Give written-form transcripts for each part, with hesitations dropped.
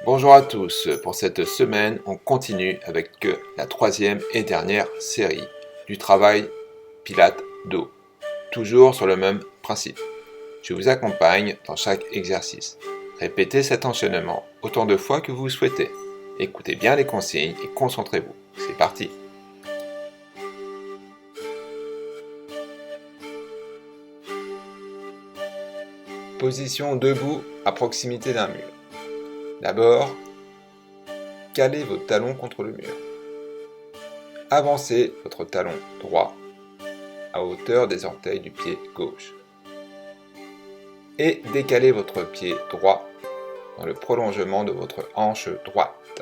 Bonjour à tous, pour cette semaine on continue avec la troisième et dernière série du travail Pilates dos, toujours sur le même principe. Je vous accompagne dans chaque exercice. Répétez cet enchaînement autant de fois que vous le souhaitez. Écoutez bien les consignes et concentrez-vous. C'est parti. Position debout à proximité d'un mur. D'abord, calez vos talons contre le mur. Avancez votre talon droit à hauteur des orteils du pied gauche. Et décalez votre pied droit dans le prolongement de votre hanche droite.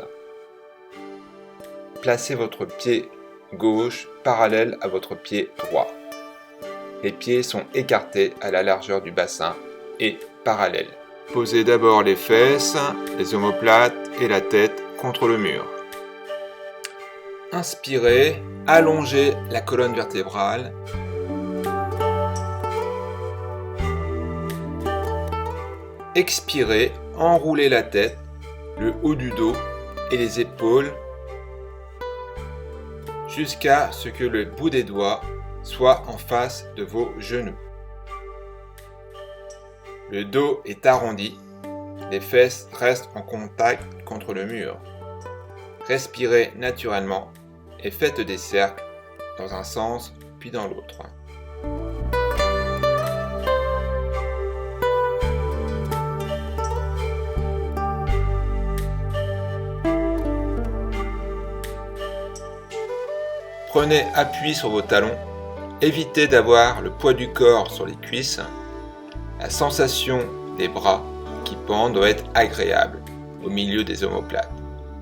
Placez votre pied gauche parallèle à votre pied droit. Les pieds sont écartés à la largeur du bassin et parallèles. Posez d'abord les fesses, les omoplates et la tête contre le mur. Inspirez, allongez la colonne vertébrale. Expirez, enroulez la tête, le haut du dos et les épaules jusqu'à ce que le bout des doigts soit en face de vos genoux. Le dos est arrondi, les fesses restent en contact contre le mur. Respirez naturellement et faites des cercles dans un sens puis dans l'autre. Prenez appui sur vos talons, évitez d'avoir le poids du corps sur les cuisses. La sensation des bras qui pendent doit être agréable au milieu des omoplates.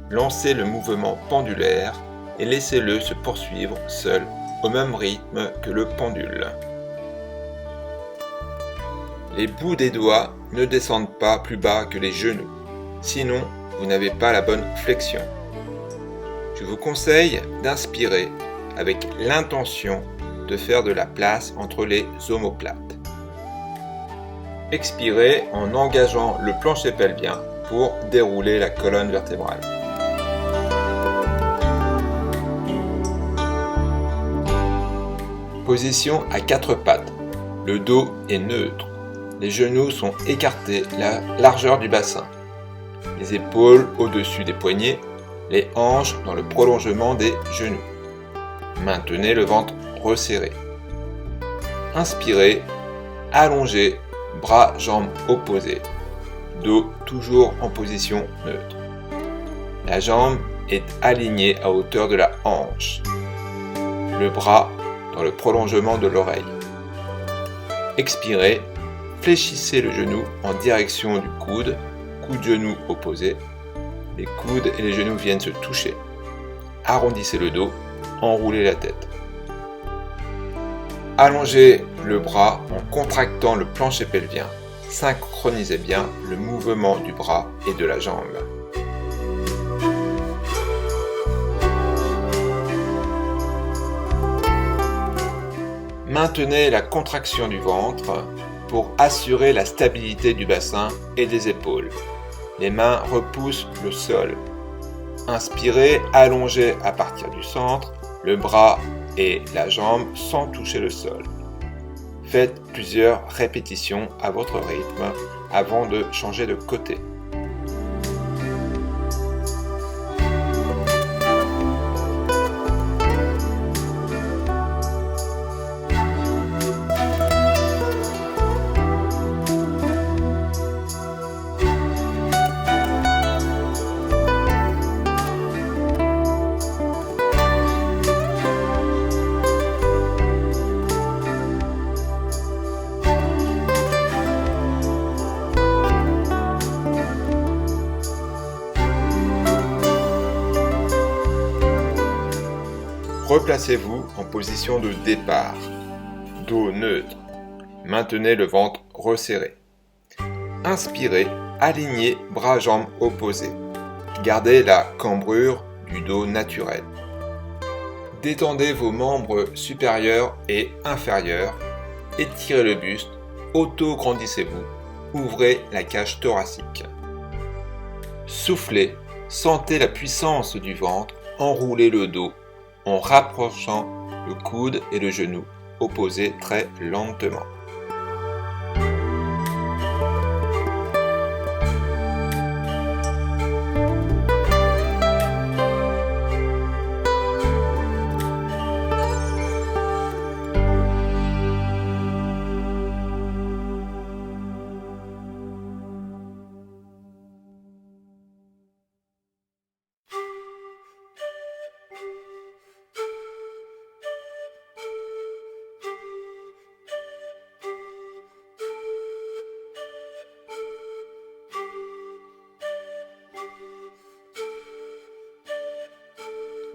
Lancez le mouvement pendulaire et laissez-le se poursuivre seul au même rythme que le pendule. Les bouts des doigts ne descendent pas plus bas que les genoux, sinon vous n'avez pas la bonne flexion. Je vous conseille d'inspirer avec l'intention de faire de la place entre les omoplates. Expirez en engageant le plancher pelvien pour dérouler la colonne vertébrale. Position à quatre pattes. Le dos est neutre. Les genoux sont écartés à la largeur du bassin. Les épaules au-dessus des poignets. Les hanches dans le prolongement des genoux. Maintenez le ventre resserré. Inspirez, allongez, bras, jambes opposés. Dos toujours en position neutre. La jambe est alignée à hauteur de la hanche. Le bras dans le prolongement de l'oreille. Expirez, fléchissez le genou en direction du coude, coude genou opposé. Les coudes et les genoux viennent se toucher. Arrondissez le dos, enroulez la tête. Allongez le bras en contractant le plancher pelvien. Synchronisez bien le mouvement du bras et de la jambe. Maintenez la contraction du ventre pour assurer la stabilité du bassin et des épaules. Les mains repoussent le sol. Inspirez, allongez à partir du centre, le bras et la jambe sans toucher le sol. Faites plusieurs répétitions à votre rythme avant de changer de côté. Replacez-vous en position de départ. Dos neutre. Maintenez le ventre resserré. Inspirez, alignez bras-jambes opposés. Gardez la cambrure du dos naturel. Détendez vos membres supérieurs et inférieurs. Étirez le buste. Auto-grandissez-vous. Ouvrez la cage thoracique. Soufflez, sentez la puissance du ventre, enroulez le dos en rapprochant le coude et le genou opposés très lentement.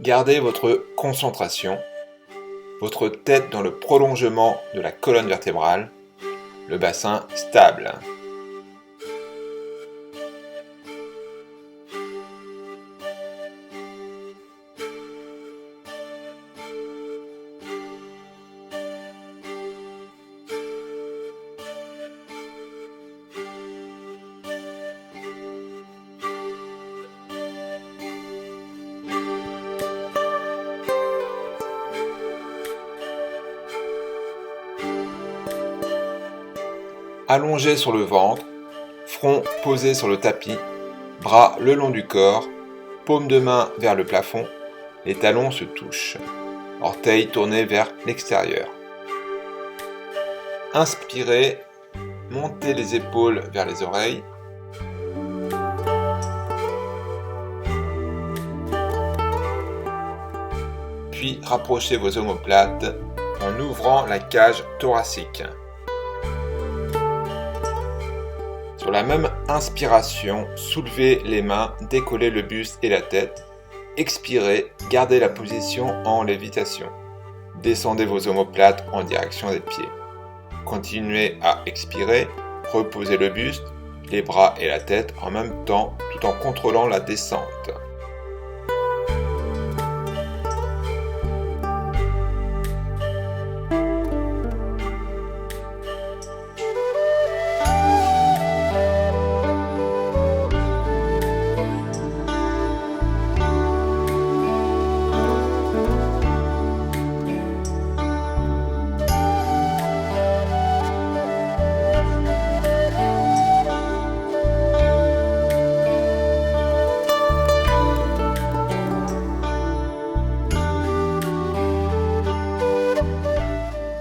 Gardez votre concentration, votre tête dans le prolongement de la colonne vertébrale, le bassin stable. Allongé sur le ventre, front posé sur le tapis, bras le long du corps, paume de main vers le plafond, les talons se touchent, orteils tournés vers l'extérieur. Inspirez, montez les épaules vers les oreilles. Puis rapprochez vos omoplates en ouvrant la cage thoracique. Sur la même inspiration, soulevez les mains, décollez le buste et la tête. Expirez, gardez la position en lévitation. Descendez vos omoplates en direction des pieds. Continuez à expirer, reposez le buste, les bras et la tête en même temps tout en contrôlant la descente.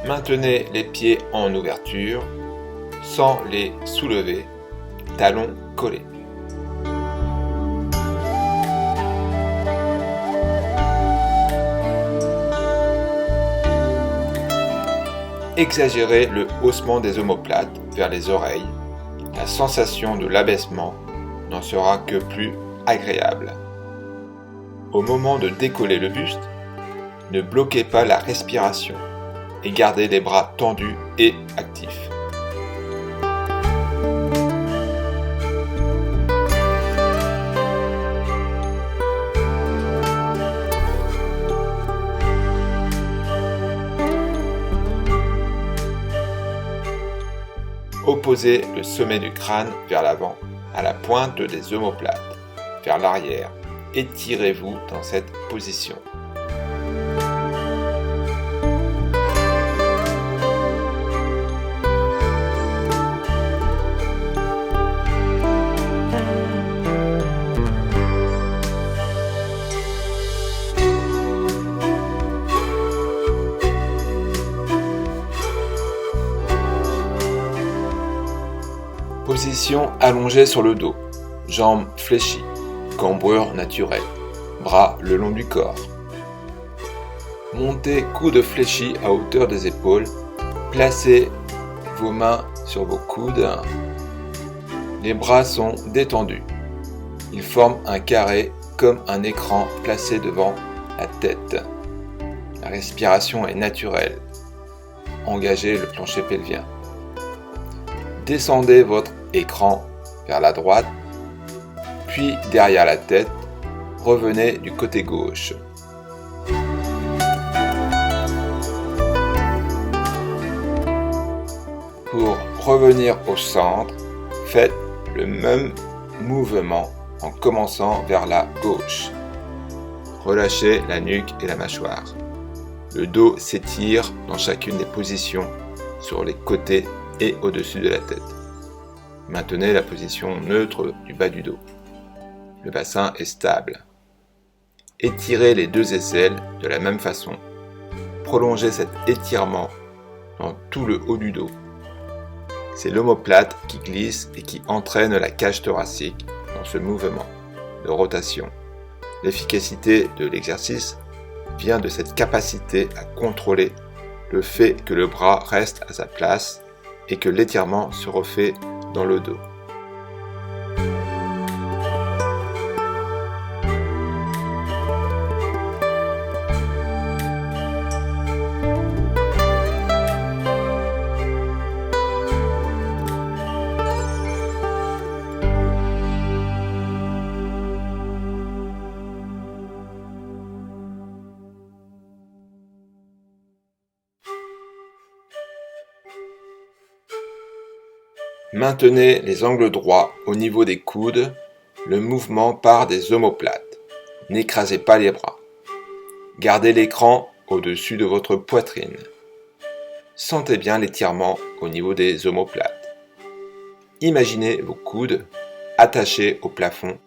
Maintenez les pieds en ouverture, sans les soulever, talons collés. Exagérez le haussement des omoplates vers les oreilles. La sensation de l'abaissement n'en sera que plus agréable. Au moment de décoller le buste, ne bloquez pas la respiration et gardez les bras tendus et actifs. Opposez le sommet du crâne vers l'avant, à la pointe des omoplates, vers l'arrière. Étirez-vous dans cette position. Position allongée sur le dos, jambes fléchies, cambrure naturelle, bras le long du corps. Montez coudes fléchis à hauteur des épaules, placez vos mains sur vos coudes, les bras sont détendus. Ils forment un carré comme un écran placé devant la tête. La respiration est naturelle. Engagez le plancher pelvien. Descendez votre écran vers la droite, puis derrière la tête, revenez du côté gauche. Pour revenir au centre, faites le même mouvement en commençant vers la gauche. Relâchez la nuque et la mâchoire. Le dos s'étire dans chacune des positions sur les côtés et au-dessus de la tête. Maintenez la position neutre du bas du dos. Le bassin est stable. Étirez les deux aisselles de la même façon. Prolongez cet étirement dans tout le haut du dos. C'est l'omoplate qui glisse et qui entraîne la cage thoracique dans ce mouvement de rotation. L'efficacité de l'exercice vient de cette capacité à contrôler le fait que le bras reste à sa place et que l'étirement se refait dans le dos. Maintenez les angles droits au niveau des coudes, le mouvement part des omoplates. N'écrasez pas les bras. Gardez l'écran au-dessus de votre poitrine. Sentez bien l'étirement au niveau des omoplates. Imaginez vos coudes attachés au plafond.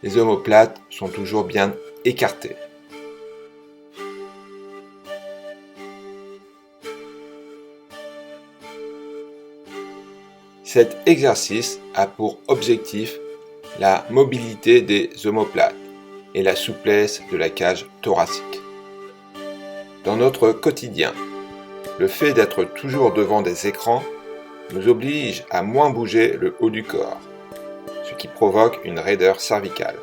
Les omoplates sont toujours bien écartées. Cet exercice a pour objectif la mobilité des omoplates et la souplesse de la cage thoracique. Dans notre quotidien, le fait d'être toujours devant des écrans nous oblige à moins bouger le haut du corps, ce qui provoque une raideur cervicale.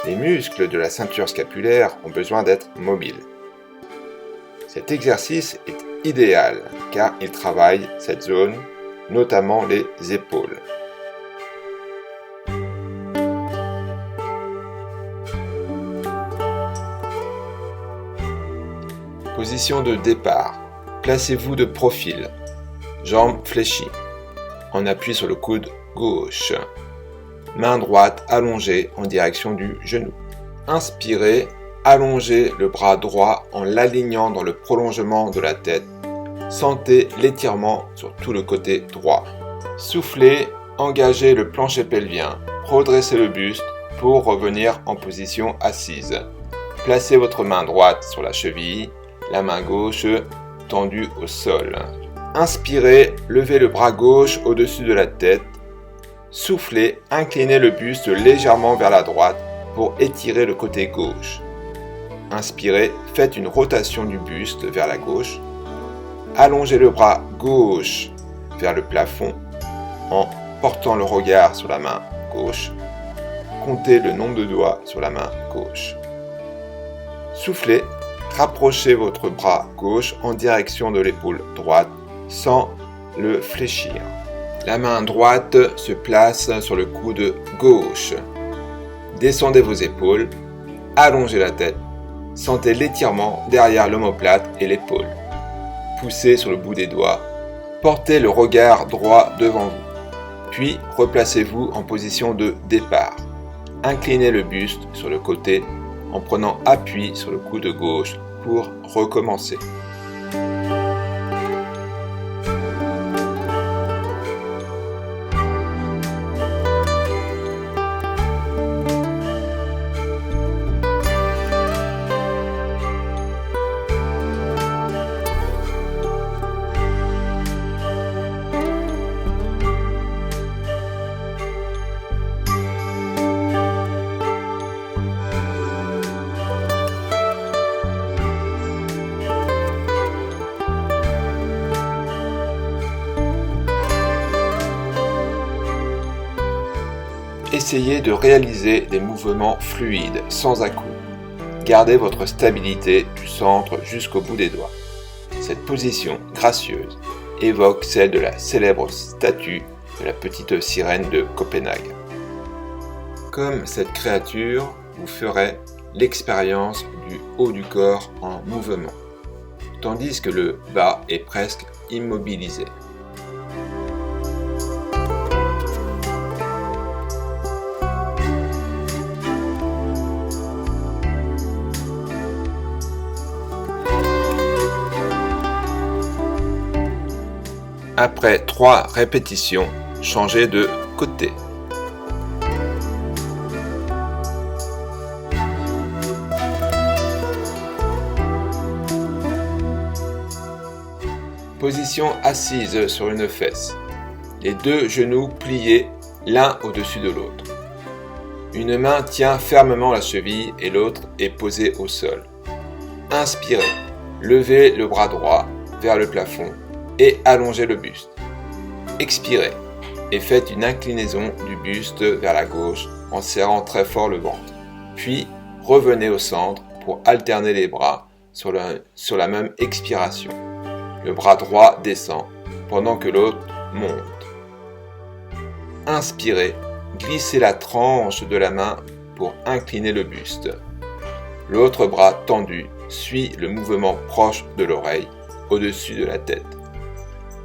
Les muscles de la ceinture scapulaire ont besoin d'être mobiles. Cet exercice est idéal car il travaille cette zone, notamment les épaules. Position de départ. Placez-vous de profil, jambes fléchies, en appui sur le coude gauche. Main droite allongée en direction du genou. Inspirez, allongez le bras droit en l'alignant dans le prolongement de la tête. Sentez l'étirement sur tout le côté droit. Soufflez, engagez le plancher pelvien, redressez le buste pour revenir en position assise. Placez votre main droite sur la cheville, la main gauche tendue au sol. Inspirez, levez le bras gauche au-dessus de la tête. Soufflez, inclinez le buste légèrement vers la droite pour étirer le côté gauche. Inspirez, faites une rotation du buste vers la gauche. Allongez le bras gauche vers le plafond en portant le regard sur la main gauche. Comptez le nombre de doigts sur la main gauche. Soufflez, rapprochez votre bras gauche en direction de l'épaule droite sans le fléchir. La main droite se place sur le coude gauche. Descendez vos épaules, allongez la tête. Sentez l'étirement derrière l'omoplate et l'épaule. Poussez sur le bout des doigts. Portez le regard droit devant vous. Puis replacez-vous en position de départ. Inclinez le buste sur le côté en prenant appui sur le coude gauche pour recommencer. Essayez de réaliser des mouvements fluides, sans à-coups. Gardez votre stabilité du centre jusqu'au bout des doigts. Cette position gracieuse évoque celle de la célèbre statue de la petite sirène de Copenhague. Comme cette créature, vous ferez l'expérience du haut du corps en mouvement, tandis que le bas est presque immobilisé. Après 3 répétitions, changez de côté. Position assise sur une fesse. Les 2 genoux pliés l'un au-dessus de l'autre. Une main tient fermement la cheville et l'autre est posée au sol. Inspirez, levez le bras droit vers le plafond et allongez le buste. Expirez et faites une inclinaison du buste vers la gauche en serrant très fort le ventre. Puis revenez au centre pour alterner les bras sur la même expiration. Le bras droit descend pendant que l'autre monte. Inspirez, glissez la tranche de la main pour incliner le buste. L'autre bras tendu suit le mouvement proche de l'oreille, au-dessus de la tête.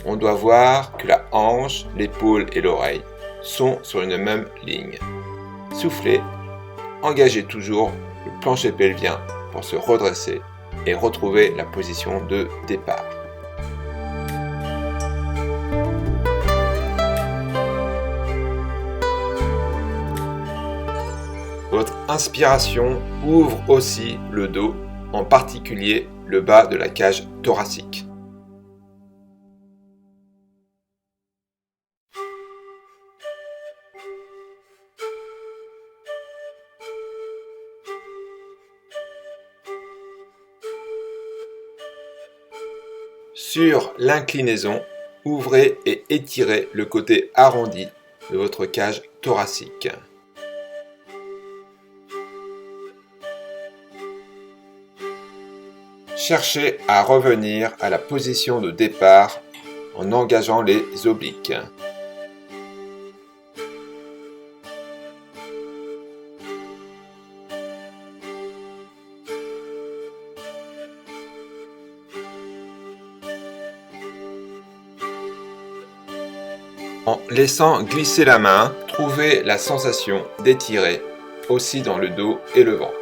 On doit voir que la hanche, l'épaule et l'oreille sont sur une même ligne. Soufflez, engagez toujours le plancher pelvien pour se redresser et retrouver la position de départ. Votre inspiration ouvre aussi le dos, en particulier le bas de la cage thoracique. Sur l'inclinaison, ouvrez et étirez le côté arrondi de votre cage thoracique. Cherchez à revenir à la position de départ en engageant les obliques. En laissant glisser la main, trouvez la sensation d'étirer aussi dans le dos et le ventre.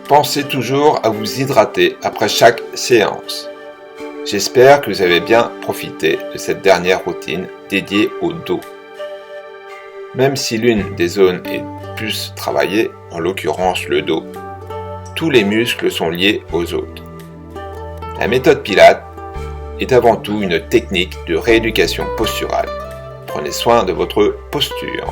Pensez toujours à vous hydrater après chaque séance. J'espère que vous avez bien profité de cette dernière routine dédiée au dos. Même si l'une des zones est plus travaillée, en l'occurrence le dos, tous les muscles sont liés aux autres. La méthode Pilates est avant tout une technique de rééducation posturale. Prenez soin de votre posture.